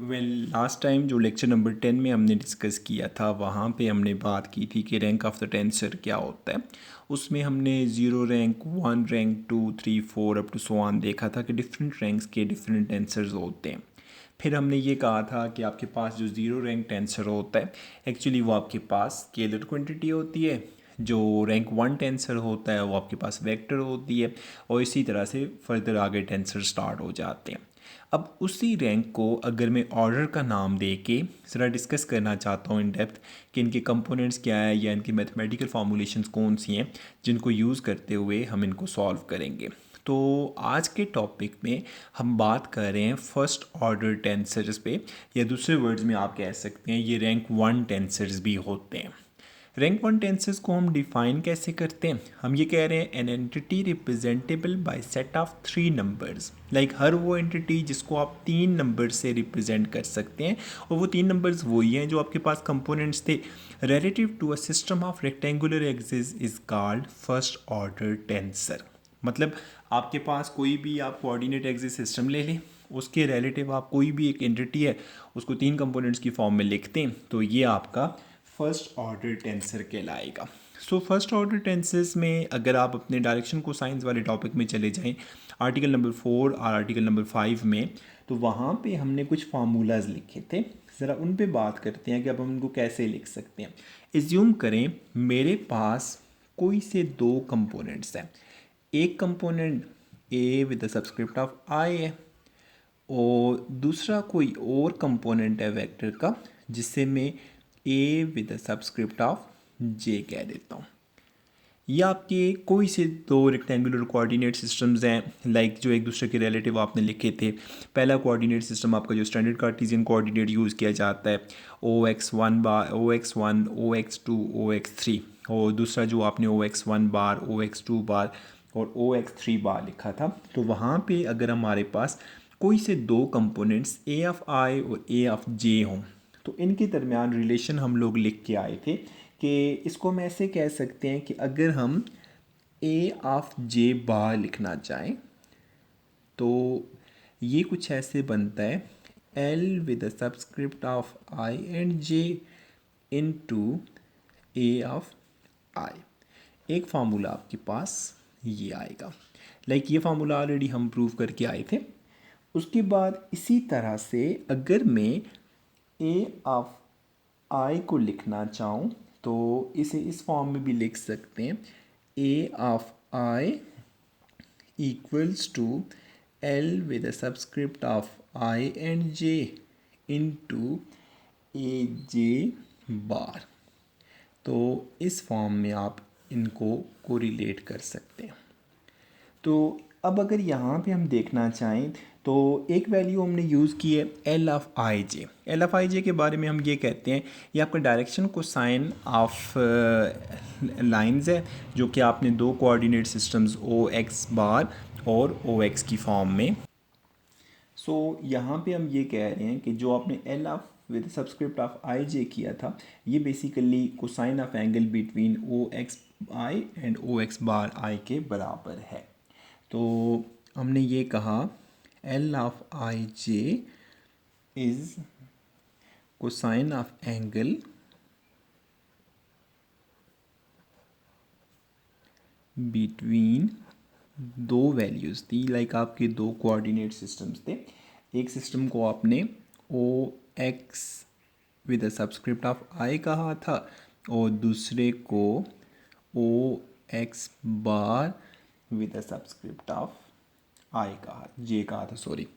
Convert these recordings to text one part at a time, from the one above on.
Last time जो lecture number 10 में हमने डिस्कस किया था वहाँ पे हमने बात की थी कि रैंक ऑफ द टेंसर क्या होता है। उसमें हमने 0 rank 1 rank 2 3 4 up to so on देखा था कि डिफरेंट रैंक्स के डिफरेंट टेंसर्स होते हैं। फिर हमने ये कहा था कि आपके पास जो 0 रैंक टेंसर होता है एक्चुअली वो आपके पास स्केलर क्वांटिटी होती है। जो रैंक 1 टेंसर होता है वो आपके पास वेक्टर होती है और इसी तरह से फर्दर आगे टेंसर स्टार्ट हो जाते हैं। अब उसी रैंक को अगर मैं ऑर्डर का नाम दे के ज़रा डिस्कस करना चाहता हूँ इन डेप्थ कि इनके कंपोनेंट्स क्या है या इनकी मैथमेटिकल फार्मूलेशंस कौन सी हैं जिनको यूज़ करते हुए हम इनको सॉल्व करेंगे। तो आज के टॉपिक में हम बात कर रहे हैं फर्स्ट ऑर्डर टेंसर्स पे, या दूसरे वर्ड्स में आप कह सकते हैं ये रैंक 1 टेंसर्स भी होते हैं। रैंक 1 टेंसेस को हम डिफाइन कैसे करते हैं? हम ये कह रहे हैं an entity representable by set of 3 numbers. Like हर वो एंटिटी जिसको आप 3 नंबर से रिप्रेजेंट कर सकते हैं और वो 3 नंबर्स वही हैं जो आपके पास कंपोनेंट्स थे relative to a system of rectangular axis is called first order tensor. मतलब आपके पास कोई भी आप कोऑर्डिनेट एक्सिस सिस्टम ले लें, उसके रिलेटिव आप कोई भी एक एंटिटी है उसको 3 कंपोनेंट्स की फॉर्म में लिखते हैं तो ये आपका फर्स्ट ऑर्डर टेंसर कहलाएगा। सो फर्स्ट ऑर्डर टेंसेस में अगर आप अपने डायरेक्शन को साइंस वाले टॉपिक में चले जाएं आर्टिकल नंबर 4 और आर्टिकल नंबर 5 में, तो वहाँ पे हमने कुछ फार्मूलाज लिखे थे। ज़रा उन पे बात करते हैं कि अब हम उनको कैसे लिख सकते हैं। एज्यूम करें मेरे पास कोई से 2 कंपोनेंट्स हैं। एक component A with the subscript of I है और दूसरा कोई और कंपोनेंट है वेक्टर का जिससे मैं A with the subscript of J कह देता हूँ। ये आपके कोई से 2 रेक्टेंगुलर कोऑर्डिनेट सिस्टम्स हैं लाइक जो एक दूसरे के रिलेटिव आपने लिखे थे। पहला कोऑर्डिनेट सिस्टम आपका जो स्टैंडर्ड कार्टेशियन कोऑर्डिनेट यूज़ किया जाता है OX1 बार OX1 OX2 OX3, और दूसरा जो आपने OX1 बार OX2 बार और OX3 बार लिखा था। तो वहाँ पे अगर हमारे पास कोई से 2 कंपोनेंट्स ए ऑफ आई और ए ऑफ जे हों तो इनके दरमियान रिलेशन हम लोग लिख के आए थे कि इसको हम ऐसे कह सकते हैं कि अगर हम ए ऑफ जे बार लिखना चाहें तो ये कुछ ऐसे बनता है L with the subscript of I and J into A of I. एक फार्मूला आपके पास ये आएगा। लाइक ये फार्मूला ऑलरेडी हम प्रूव करके आए थे। उसके बाद इसी तरह से अगर मैं ए ऑफ आई को लिखना चाहूँ तो इसे इस फॉर्म में भी लिख सकते हैं A of I equals to L with the subscript of I and J into A J bar. तो इस फॉर्म में आप इनको कोरिलेट कर सकते हैं। तो अब अगर यहाँ पे हम देखना चाहें तो एक वैल्यू हमने यूज़ की है L of I J. L of I J के बारे में हम ये कहते हैं ये आपका डायरेक्शन को साइन ऑफ लाइंस है जो कि आपने 2 कोऑर्डिनेट सिस्टम्स ओ एक्स बार और ओ एक्स की फॉर्म में। सो यहाँ पे हम ये कह रहे हैं कि जो आपने L of with subscript of I J किया था ये basically cosine of angle between O X I and O X bar I के बराबर है। तो हमने ये कहा L of I J is cosine of angle between 2 values थी। लाइक आपके 2 कोऑर्डिनेट सिस्टम्स थे। एक सिस्टम को आपने O X with the subscript of I कहा था और दूसरे को O X bar with the subscript of I कहा जे कहा था सॉरी।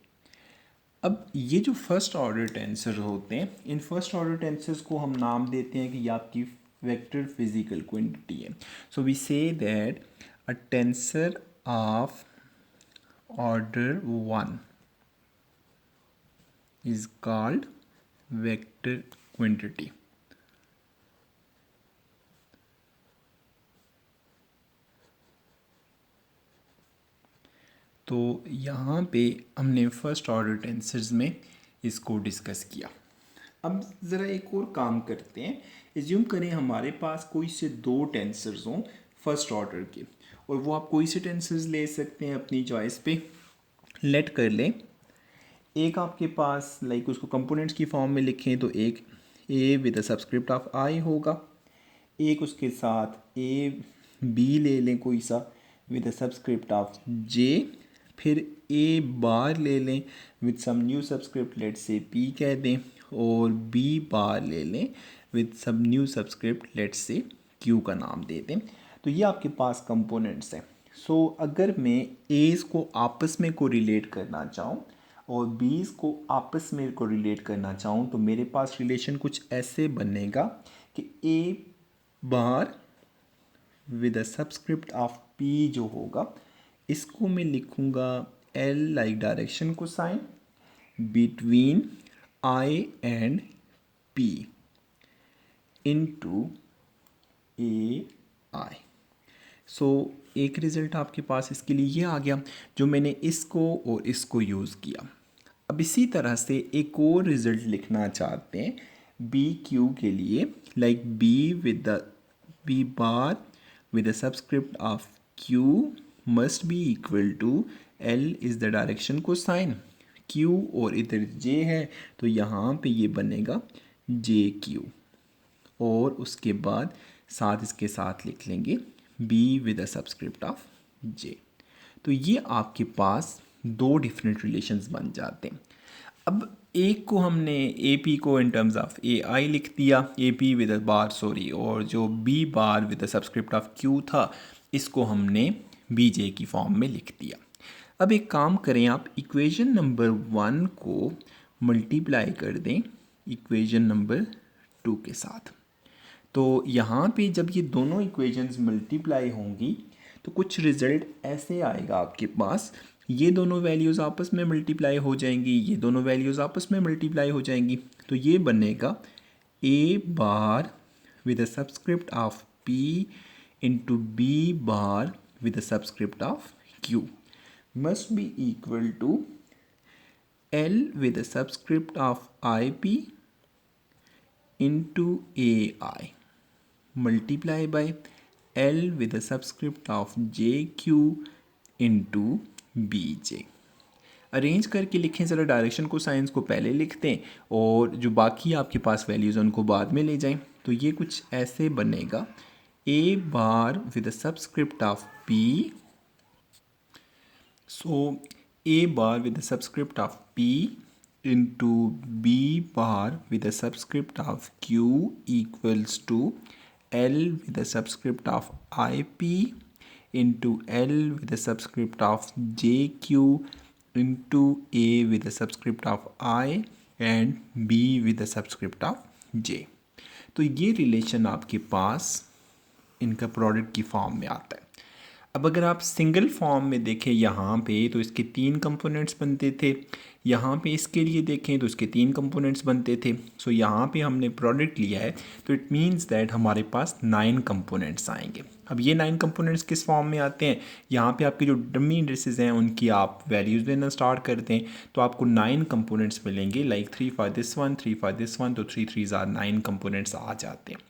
अब ये जो फर्स्ट ऑर्डर टेंसर होते हैं इन फर्स्ट ऑर्डर टेंसर्स को हम नाम देते हैं कि ये आपकी वेक्टर फिजिकल क्वांटिटी है। So we say that a tensor of order 1 is called vector quantity। तो यहाँ पे हमने फर्स्ट ऑर्डर टेंसर्स में इसको डिस्कस किया। अब ज़रा एक और काम करते हैं। एज्यूम करें हमारे पास कोई से 2 टेंसर्स हों फर्स्ट ऑर्डर के और वो आप कोई से टेंसर्स ले सकते हैं अपनी चॉइस पे। लेट कर लें एक आपके पास लाइक उसको कंपोनेंट्स की फॉर्म में लिखें तो एक A with the subscript of I होगा, एक उसके साथ ए बी ले लें कोई सा with the subscript of J, फिर ए बार ले लें with some new subscript let say P कह दें, और बी बार ले लें with some new subscript let say Q का नाम दे दें। तो ये आपके पास कंपोनेंट्स हैं। सो अगर मैं एज को आपस में को रिलेट करना चाहूँ और बीज को आपस में को रिलेट करना चाहूँ तो मेरे पास रिलेशन कुछ ऐसे बनेगा कि A bar with a subscript of P जो होगा इसको मैं लिखूँगा एल लाइक डायरेक्शन को sign between I and P into A I. So एक रिज़ल्ट आपके पास इसके लिए ये आ गया जो मैंने इसको और इसको यूज़ किया। अब इसी तरह से एक और रिज़ल्ट लिखना चाहते हैं बी क्यू के लिए, like B with the B bar with the subscript of Q must be equal to L is the direction को साइन क्यू और इधर जे है तो यहाँ पे ये बनेगा जे क्यू, और उसके बाद साथ इसके साथ लिख लेंगे B with a subscript of J. तो ये आपके पास दो डिफरेंट रिलेशंस बन जाते हैं। अब एक को हमने ए पी को in terms of A I लिख दिया, A P with a bar sorry, और जो B bar with a subscript of Q था इसको हमने बी जे की फॉर्म में लिख दिया। अब एक काम करें, आप इक्वेशन नंबर 1 को मल्टीप्लाई कर दें इक्वेशन नंबर 2 के साथ। तो यहाँ पे जब ये दोनों इक्वेशंस मल्टीप्लाई होंगी तो कुछ रिज़ल्ट ऐसे आएगा आपके पास, ये दोनों वैल्यूज़ आपस में मल्टीप्लाई हो जाएंगी, ये दोनों वैल्यूज़ आपस में मल्टीप्लाई हो जाएंगी, तो ये बनेगा A bar with a subscript of P into B bar with a subscript of Q must be equal to L with a subscript of I P into A I multiply by L with a subscript of JQ into BJ। Arrange करके लिखें ज़रा, direction को science को पहले लिखते हैं और जो बाकी आपके पास वैल्यूज़ उनको बाद में ले जाएं। तो ये कुछ ऐसे बनेगा A bar with a subscript of P, so A bar with a subscript of P into B bar with a subscript of Q equals to L with a subscript of IP into L with a subscript of JQ into A with a subscript of I and B with a subscript of J। तो ये relation आपके पास इनका product की form में आता है। अब अगर आप सिंगल फॉर्म में देखें यहाँ पे तो इसके 3 कंपोनेंट्स बनते थे, यहाँ पे इसके लिए देखें तो इसके 3 कंपोनेंट्स बनते थे। सो यहाँ पे हमने प्रोडक्ट लिया है तो इट मींस दैट हमारे पास 9 कंपोनेंट्स आएंगे। अब ये 9 कंपोनेंट्स किस फॉर्म में आते हैं, यहाँ पे आपके जो डमी इंडिसेस हैं उनकी आप वैल्यूज़ देना स्टार्ट करते हैं तो आपको 9 कंपोनेंट्स मिलेंगे, like 3 for this one, 3 for this one, तो 3 3 आर 9 कंपोनेंट्स आ जाते हैं।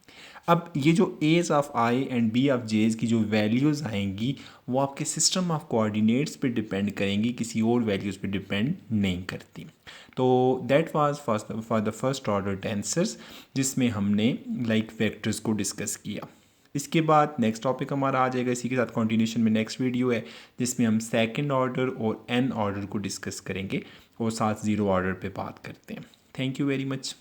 अब ये जो A's of I and B of J's की जो वैल्यूज़ आएंगी वो आपके सिस्टम ऑफ कोऑर्डिनेट्स पे डिपेंड करेंगी, किसी और वैल्यूज़ पे डिपेंड नहीं करती। तो that was for the first order tensors जिसमें हमने लाइक वेक्टर्स को डिस्कस किया। इसके बाद नेक्स्ट टॉपिक हमारा आ जाएगा, इसी के साथ कंटिन्यूशन में नेक्स्ट वीडियो है जिसमें हम सेकंड ऑर्डर और एन ऑर्डर को डिस्कस करेंगे और साथ ज़ीरो ऑर्डर पे बात करते हैं। Thank you very much.